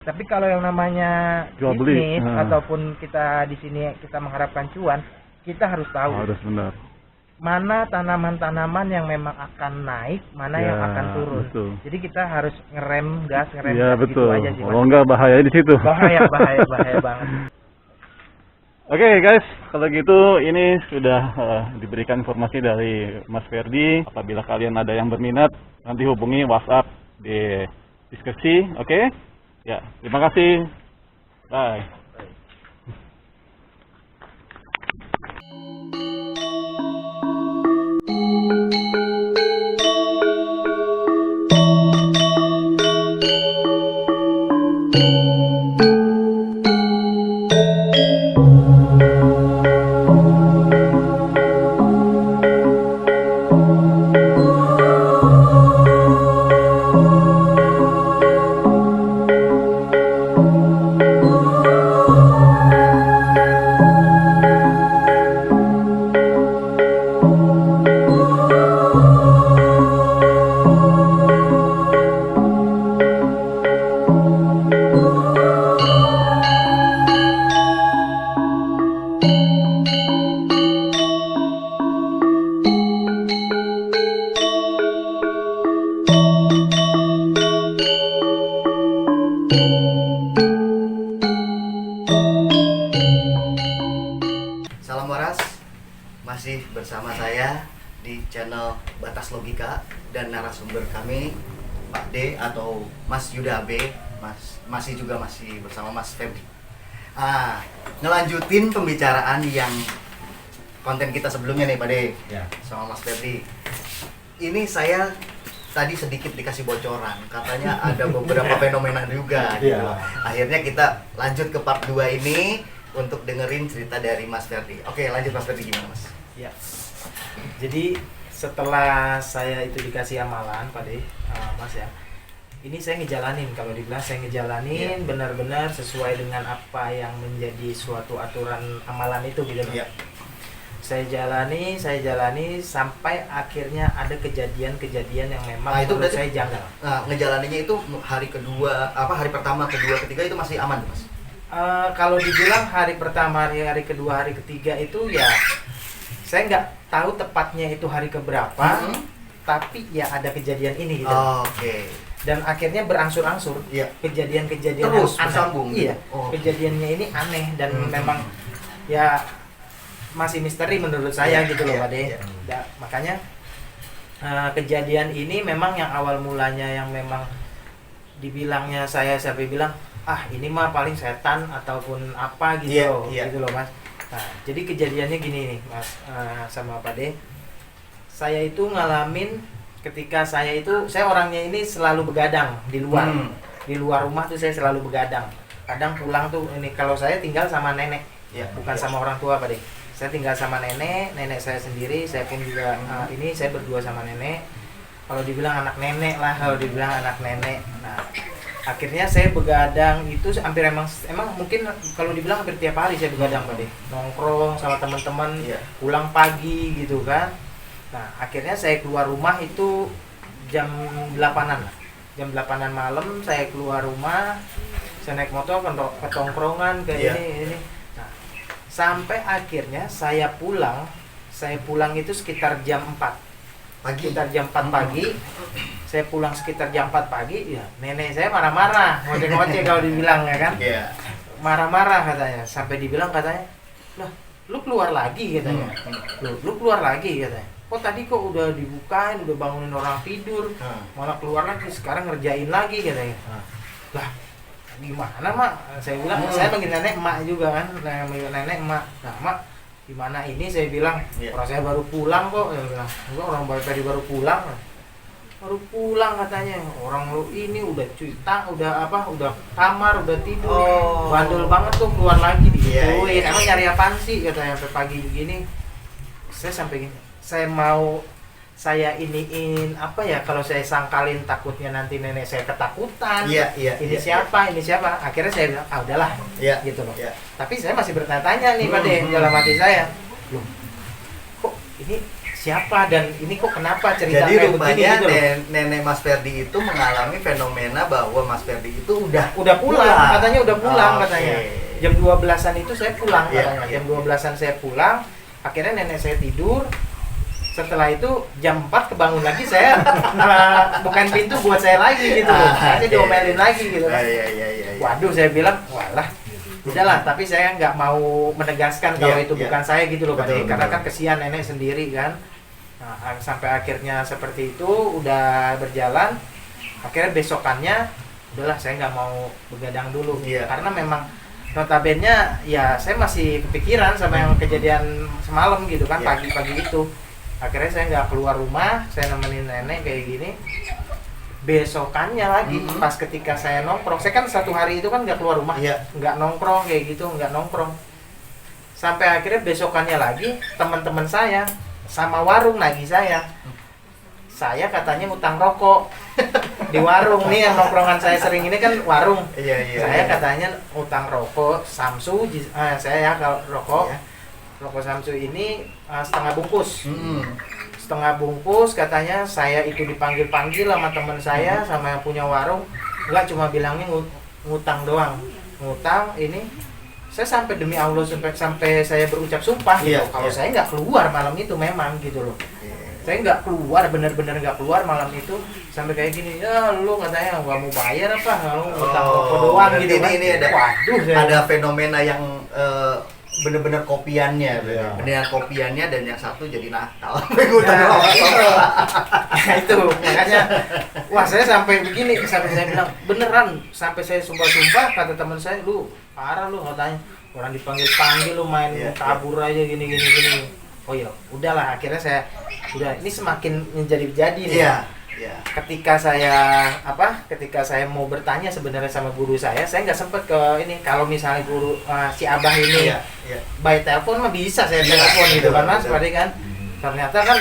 Tapi kalau yang namanya Jual beli, bisnis ataupun kita di sini kita mengharapkan cuan, kita harus tahu harus benar. mana tanaman-tanaman yang memang akan naik, mana Ya, yang akan turun. betul. Jadi kita harus ngerem gas Iya, gitu betul. aja sih, Mas. Kalau enggak bahaya di situ. Bahaya banget. Oke guys, kalau gitu ini sudah diberikan informasi dari Mas Ferdi. Apabila kalian ada yang berminat, nanti hubungi WhatsApp di diskusi, oke? Ya, terima kasih. Bye. Salam waras, masih bersama saya di channel Batas Logika dan narasumber kami Pak D atau Mas Yuda B, masih bersama Mas Ferdi. Ngelanjutin pembicaraan yang konten kita sebelumnya nih Pak D, Ya. sama Mas Ferdi. Ini saya tadi sedikit dikasih bocoran, katanya ada beberapa fenomena juga gitu. Iya. Akhirnya kita lanjut ke part 2 ini untuk dengerin cerita dari Mas Ferdi. Oke, lanjut Mas Ferdi, gimana Mas? Ya. Jadi setelah saya itu dikasih amalan, Pak De, Mas ya, ini saya ngejalanin. Kalau dibilang saya ngejalanin benar-benar sesuai dengan apa yang menjadi suatu aturan amalan itu gitu. Iya. Saya jalani sampai akhirnya ada kejadian-kejadian yang memang Nah, itu menurut berarti- saya janggal. Nah, ngejalaninnya itu hari kedua, hari pertama, kedua, ketiga itu masih aman, Mas? Kalau dibilang hari pertama, hari kedua, hari ketiga itu ya saya nggak tahu tepatnya itu hari keberapa, tapi ya ada kejadian ini gitu. Oke. Dan akhirnya berangsur-angsur Iya. kejadian-kejadian Terus yang aneh. bersambung gitu? Iya, Oh. kejadiannya ini aneh dan memang ya masih misteri menurut saya gitu loh, Iya, Pak De. iya. Makanya kejadian ini memang yang awal mulanya yang memang dibilangnya saya sampai bilang ini mah paling setan ataupun apa gitu Iya, loh, iya. gitu loh Mas. Nah, jadi kejadiannya gini nih Mas, sama Pak De. Saya itu ngalamin ketika saya orangnya ini selalu begadang di luar. Di luar rumah tuh saya selalu begadang. Kadang pulang tuh ini kalau saya tinggal sama nenek, Iya, bukan iya. sama orang tua Pak De. Saya tinggal sama nenek saya sendiri, saya pun juga ini saya berdua sama nenek. Kalau dibilang anak nenek lah, Nah, akhirnya saya begadang itu hampir emang mungkin kalau dibilang hampir tiap hari saya begadang Pak De. Nongkrong sama teman-teman, Iya. pulang pagi gitu kan. Nah, akhirnya saya keluar rumah itu jam 8-an lah. Jam 8-an malam saya keluar rumah, saya naik motor ke tongkrongan ke Iya. ini. Nah, sampai akhirnya saya pulang itu sekitar jam 4. Pagi. Sekitar jam 4 pagi. Saya pulang sekitar jam 4 pagi, ya nenek saya marah-marah, ngoceh-ngoceh kalau dibilang ya kan. Iya. Marah-marah katanya, sampai dibilang katanya, "Lah, lu keluar lagi," katanya. Lu keluar lagi katanya. "Kok tadi kok udah dibukain, udah bangunin orang tidur, malah keluar lagi, sekarang ngerjain lagi," katanya. Lah, gimana mak? Saya bilang, saya panggil nenek emak juga kan, nenek emak. Nah mak, gimana ini? Saya bilang, Iya. orang saya baru pulang kok. Saya bilang, enggak, orang tadi baru pulang. Baru pulang katanya. Orang lu ini udah udah kamar, udah tidur. Oh. Bandel banget tuh, keluar lagi digituin. Iya. Emang nyari apaan sih katanya sampai pagi begini. Saya sampai gini, saya iniin apa ya, kalau saya sangkalin takutnya nanti nenek saya ketakutan. Iya. Ini siapa? Akhirnya saya bilang, udahlah. Iya. Gitu loh. Iya. Tapi saya masih bertanya-tanya nih Pak De, dalam hati saya. Loh, kok ini siapa dan ini kok kenapa cerita Jadi kayak begini rupanya gitu loh. nenek Mas Ferdi itu mengalami fenomena bahwa Mas Ferdi itu udah Pulang, katanya udah pulang Oke. katanya. Jam 12-an itu saya pulang Iya, katanya. iya. Jam 12-an saya pulang, akhirnya nenek saya tidur. Setelah itu jam 4 kebangun lagi saya bukan pintu buat saya lagi gitu loh. Saya diomelin lagi gitu kan. Iya. Waduh, saya bilang, walah, udahlah. Tapi saya nggak mau menegaskan kalau Iya, itu iya. bukan saya gitu loh, Pak Betul, De. Karena betul. kan kesian nenek sendiri kan. Nah, sampai akhirnya seperti itu udah berjalan. Akhirnya besokannya, udahlah saya nggak mau begadang dulu. Iya. Karena memang notabene ya saya masih kepikiran sama yang kejadian semalam gitu kan, Iya. pagi-pagi itu. Akhirnya saya nggak keluar rumah, saya nemenin nenek kayak gini. Besokannya lagi pas ketika saya nongkrong, saya kan satu hari itu kan nggak keluar rumah, Iya. nggak nongkrong kayak gitu, nggak nongkrong. Sampai akhirnya besokannya lagi teman-teman saya sama warung nagih saya. Saya katanya utang rokok di warung nih, yang nongkrongan saya sering ini kan warung. Iya. Saya katanya utang rokok Samsu, saya ya kalau rokok. Iya. Rokok Samsu ini setengah bungkus. Mm-mm. Setengah bungkus katanya saya itu dipanggil-panggil sama teman saya sama yang punya warung, enggak cuma bilangnya ngutang doang. Ngutang ini saya sampai demi Allah sampai saya berucap sumpah gitu. Iya, Kalau iya. saya nggak keluar malam itu memang gitu loh. Iya. Saya nggak keluar, bener-bener nggak keluar malam itu sampai kayak gini. Ya lu katanya nggak mau bayar apa, lu ngutang rokok doang berarti gitu kan. ini ada Waduh, saya ada fenomena yang bener-bener kopiannya, Iya. bener kopiannya, dan yang satu jadi Natal. Ngutang Nah, rokok. Nah, itu makanya wah saya sampai begini, sampai saya bilang beneran, sampai saya sumpah-sumpah kata teman saya, lu parah lu katanya, orang dipanggil-panggil lu main Iya, kabur aja gini. Oh ya udahlah, akhirnya saya udah ini semakin menjadi-jadi nih. Iya. Ketika saya mau bertanya sebenarnya sama guru saya nggak sempet ke ini. Kalau misalnya guru si Abah ini Iya. by telepon mah bisa saya Iya, telepon gitu kan Mas, betul. berarti kan. Ternyata kan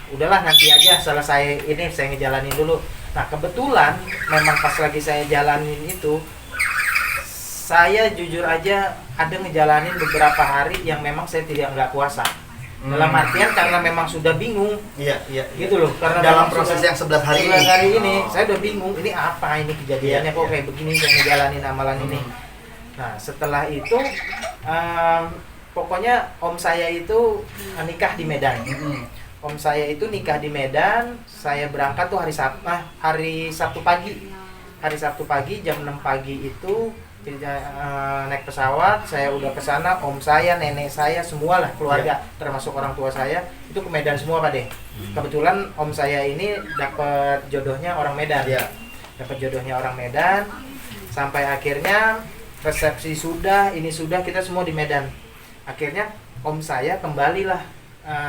udahlah nanti aja selesai ini saya ngejalanin dulu. Nah kebetulan memang pas lagi saya jalanin itu, saya jujur aja ada ngejalanin beberapa hari yang memang saya nggak puasa. Dalam artian karena memang sudah bingung Iya. gitu loh, karena Dalam memang proses sudah yang 11 hari 11 hari ini. ini Oh. saya udah bingung ini apa ini kejadiannya, Iya, kok iya. kayak begini saya ngejalanin amalan ini. Nah setelah itu pokoknya om saya itu nikah di Medan. Om saya itu nikah di Medan, saya berangkat tuh hari Sabtu pagi. Hari Sabtu pagi jam 6 pagi itu naik pesawat, saya udah ke sana, om saya, nenek saya, semua lah keluarga, termasuk orang tua saya itu ke Medan semua Pak De. Kebetulan om saya ini dapat jodohnya orang Medan. Iya. Dapat jodohnya orang Medan. Sampai akhirnya resepsi sudah, ini sudah, kita semua di Medan. Akhirnya om saya kembalilah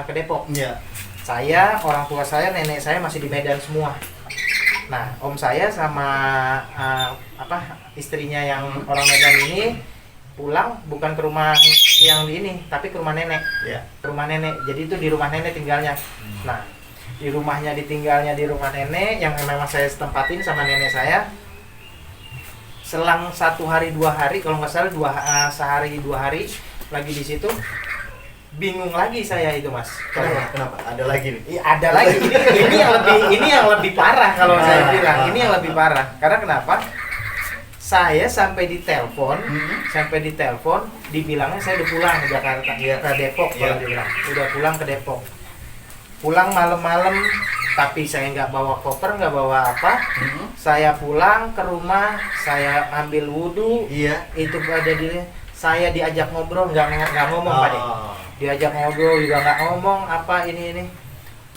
ke Depok. Iya. Saya, orang tua saya, nenek saya masih di Medan semua. Nah, om saya sama istrinya yang orang Medan ini pulang bukan ke rumah yang di ini, tapi ke rumah nenek. Iya. Ke rumah nenek. Jadi itu di rumah nenek tinggalnya. Nah, di rumahnya ditinggalnya di rumah nenek yang memang saya tempatin sama nenek saya. Selang 1 hari 2 hari, kalau nggak salah sehari 2 hari lagi di situ, bingung lagi saya itu Mas. Kenapa? Ada lagi nih. Iya, ada lagi. Ini yang lebih parah kalau saya bilang. Ini yang lebih parah. Karena kenapa? Saya sampai ditelepon, dibilangnya saya udah pulang ke Jakarta, ke Depok kalau dibilang. Udah pulang ke Depok. Pulang malam-malam, tapi saya nggak bawa koper, nggak bawa apa. Saya pulang ke rumah, saya ambil wudhu. Iya. Itu ada saya diajak ngobrol, nggak ngomong Pak De. Diajak ngobrol juga nggak ngomong apa ini.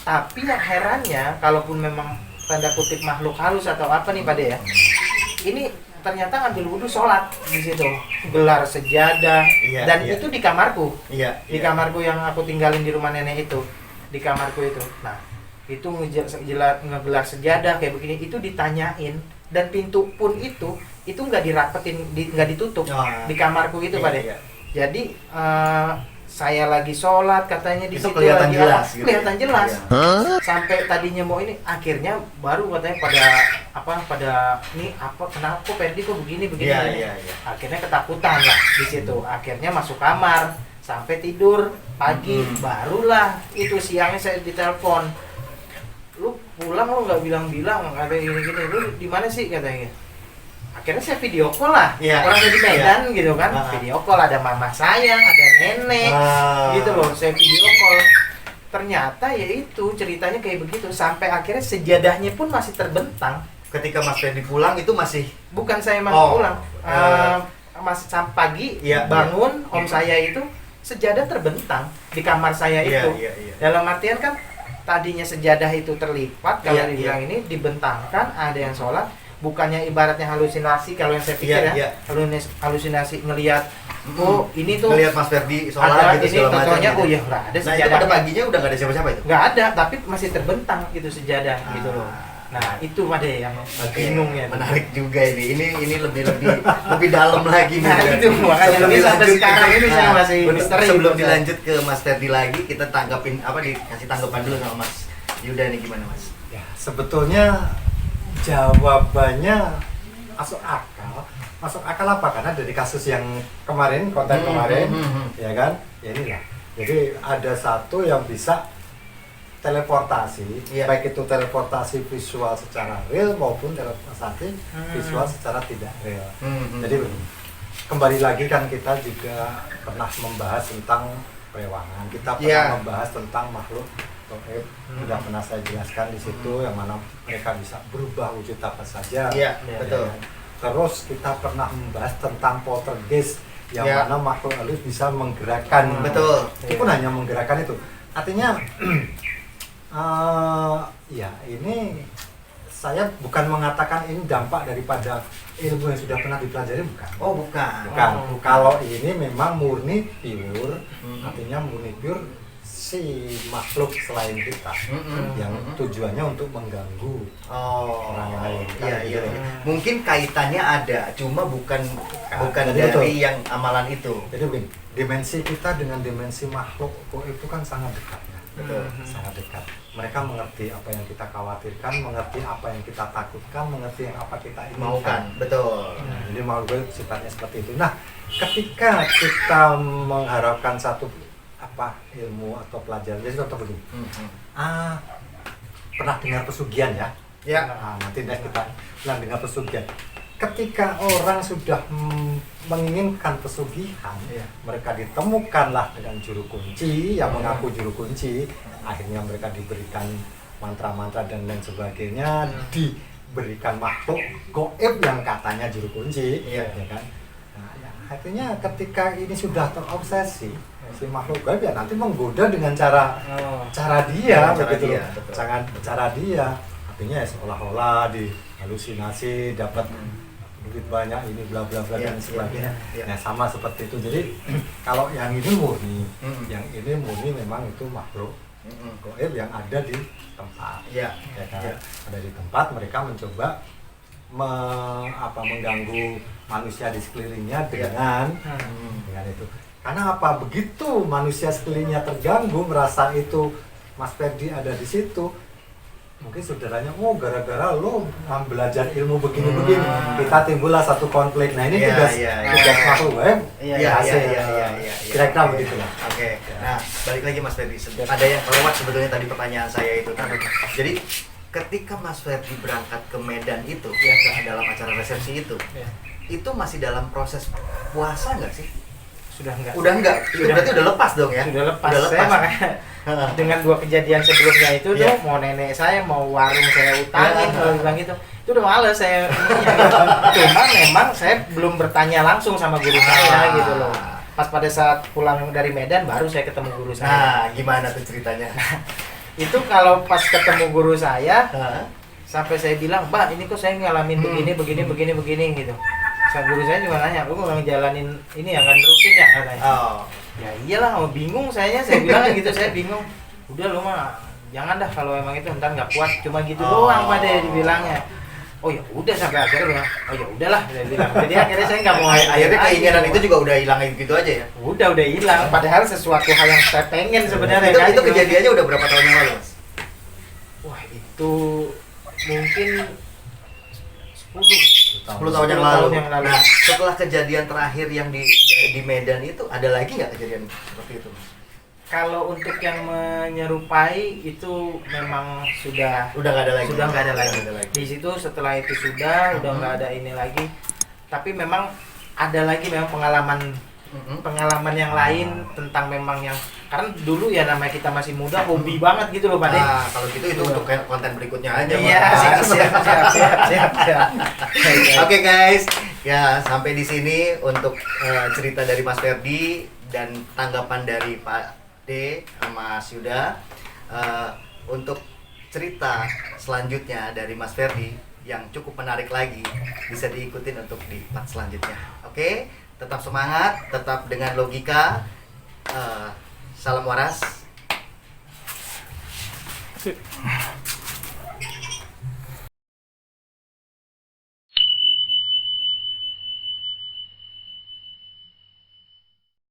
Tapi yang herannya, kalaupun memang tanda kutip makhluk halus atau apa nih Pak De ya, ini ternyata ngambil wudhu sholat di situ, gelar sejadah, Iya, dan iya. itu di kamarku, Iya. di kamarku yang aku tinggalin di rumah nenek itu, di kamarku itu. Nah itu ngegelar sejadah kayak begini, itu ditanyain, dan pintu pun itu nggak dirapetin, nggak ditutup di kamarku itu Pak De. Iya. Jadi saya lagi sholat katanya di Itu situ kelihatan lagi jelas gitu. kelihatan jelas. Iya. Sampai tadinya mau ini, akhirnya baru katanya pada ini apa, kenapa Ferdi kok begini. Iya. Akhirnya ketakutan lah di situ. Akhirnya masuk kamar sampai tidur pagi. Barulah itu siangnya saya ditelepon, lu pulang lu nggak bilang-bilang, ada gini-gini, lu di mana sih katanya. Akhirnya saya video call lah, orang dari Medan gitu kan, video call, ada mama saya, ada nenek, gitu loh, saya video call. Ternyata ya itu ceritanya kayak begitu, sampai akhirnya sejadahnya pun masih terbentang. Ketika Mas Ferdi pulang itu masih Bukan saya masih pulang, masih sampai pagi bangun, om saya itu sejadah terbentang di kamar saya itu. Dalam artian kan tadinya sejadah itu terlipat, kalau dibilang ini dibentangkan, ada yang sholat, bukannya ibaratnya halusinasi kalau yang saya pikir halusinasi ngelihat oh ini tuh ngelihat Mas Ferdi sholat ada gitu ini segala macam contohnya gitu. oh ya udah ada Nah sejadah. itu pada paginya udah nggak ada siapa-siapa itu? Nggak ada, tapi masih terbentang gitu sejadah gitu loh. Nah itu Made yang bingung ya. Menarik juga ini lebih dalam lagi nih. Nah itu makanya ini sampai sekarang ini saya masih misteri. Sebelum dilanjut ke Mas Ferdi lagi, kita tanggapin dikasih tanggapan dulu sama Mas Yuda nih, gimana Mas? Ya, sebetulnya jawabannya masuk akal apa? Karena dari kasus yang kemarin, konten kemarin, ya kan? Ya inilah. Jadi ada satu yang bisa teleportasi, baik itu teleportasi visual secara real maupun teleportasi visual secara tidak real. Jadi kembali lagi kan kita juga pernah membahas tentang perewangan, kita pernah membahas tentang makhluk gaib, sudah pernah saya jelaskan di situ yang mana mereka bisa berubah wujud apa saja. Betul. Terus kita pernah membahas tentang poltergeist yang mana makhluk halus bisa menggerakkan. Betul. Itu pun hanya menggerakkan itu. Artinya ya ini saya bukan mengatakan ini dampak daripada ilmu yang sudah pernah dipelajari, bukan. Oh bukan. Kalau ini memang murni pure, artinya murni pure si makhluk selain kita yang tujuannya untuk mengganggu orang lain. Iya. Mungkin kaitannya ada, cuma bukan Jadi dari betul. yang amalan itu. Jadi begini, dimensi kita dengan dimensi makhluk itu kan sangat dekat ya. Betul. Sangat dekat. Mereka mengerti apa yang kita khawatirkan, mengerti apa yang kita takutkan, mengerti yang apa kita inginkan. Maukan, betul. Jadi makhluk sifatnya seperti itu. Nah, ketika kita mengharapkan satu ilmu atau pelajaran, jadi contoh begini. Pernah dengar pesugihan ya? Nanti next kita pernah dengar pesugihan. Ketika orang sudah menginginkan pesugihan, mereka ditemukanlah dengan juru kunci yang mengaku juru kunci. Akhirnya mereka diberikan mantra-mantra dan lain sebagainya, diberikan makhluk gaib yang katanya juru kunci, ya kan? Nah, artinya ketika ini sudah terobsesi, si makhluk gaib ya nanti menggoda dengan cara dia, begitu loh. Cara dia, artinya ya seolah-olah dihalusinasi, dapat duit banyak, ini bla bla bla dan sebagainya. Nah sama seperti itu. Jadi kalau yang ini murni, memang itu makhluk gaib yang ada di tempat, ya kan? Ada di tempat, mereka mencoba mengganggu manusia di sekelilingnya dengan itu. Karena apa? Begitu manusia sekelilingnya terganggu, merasa itu Mas Ferdi ada di situ, mungkin saudaranya, gara-gara lo belajar ilmu begini-begini, kita timbullah satu konflik. Nah ini tugas makhluk gaib. Kira-kira begitu lah. Oke. Nah, balik lagi Mas Ferdi. Ada yang kelewat sebetulnya tadi pertanyaan saya itu kan. Jadi ketika Mas Ferdi berangkat ke Medan itu, dalam acara resepsi itu masih dalam proses puasa nggak sih? Sudah enggak. Itu berarti udah lepas dong ya? Sudah lepas. Saya makanya dengan dua kejadian sebelumnya itu tuh, mau nenek saya, mau warung saya utangin, kalau bilang gitu, itu udah males saya. Cuma memang saya belum bertanya langsung sama guru saya gitu loh. Pas pada saat pulang dari Medan baru saya ketemu guru saya. Nah, gimana tuh ceritanya? Itu kalau pas ketemu guru saya, sampai saya bilang, "Mbak, ini kok saya ngalamin begini gitu." Guru saya juga nanya, "Lu mau ngejalanin ini yang kan terusin ya?" katanya. Ya iyalah, bingung saya bilang gitu, saya bingung. Udah lu mah jangan dah, kalau emang itu ntar nggak kuat, cuma gitu doang pada dibilangnya. Oh ya udah, sampai akhirnya bilang, oh ya udahlah, saya bilang. Jadi akhirnya saya nggak mau. Akhirnya keinginan itu juga udah hilang gitu aja ya? Udah hilang. Padahal sesuatu hal yang saya pengen sebenarnya. Itu kejadiannya udah berapa tahun yang lalu, Mas? Wah itu mungkin 10 10 tahun yang 10 lalu. tahun yang lalu. Nah, setelah kejadian terakhir yang di Medan itu, ada lagi nggak kejadian seperti itu, Mas? Kalau untuk yang menyerupai itu memang sudah Udah nggak ada lagi. sudah nggak ada Udah lagi. nggak ada lagi. Di situ setelah itu sudah nggak ada ini lagi. Tapi memang ada lagi memang pengalaman yang lain tentang memang yang karena dulu ya namanya kita masih muda hobi banget gitu loh Pak De. Nah, kalau gitu itu untuk konten berikutnya aja, Iya, Mas. siap. Oke guys, ya sampai di sini untuk cerita dari Mas Ferdi dan tanggapan dari Pak D sama Mas Yuda. Untuk cerita selanjutnya dari Mas Ferdi yang cukup menarik lagi bisa diikutin untuk di part selanjutnya. Oke, tetap semangat, tetap dengan logika. Salam waras. Sip.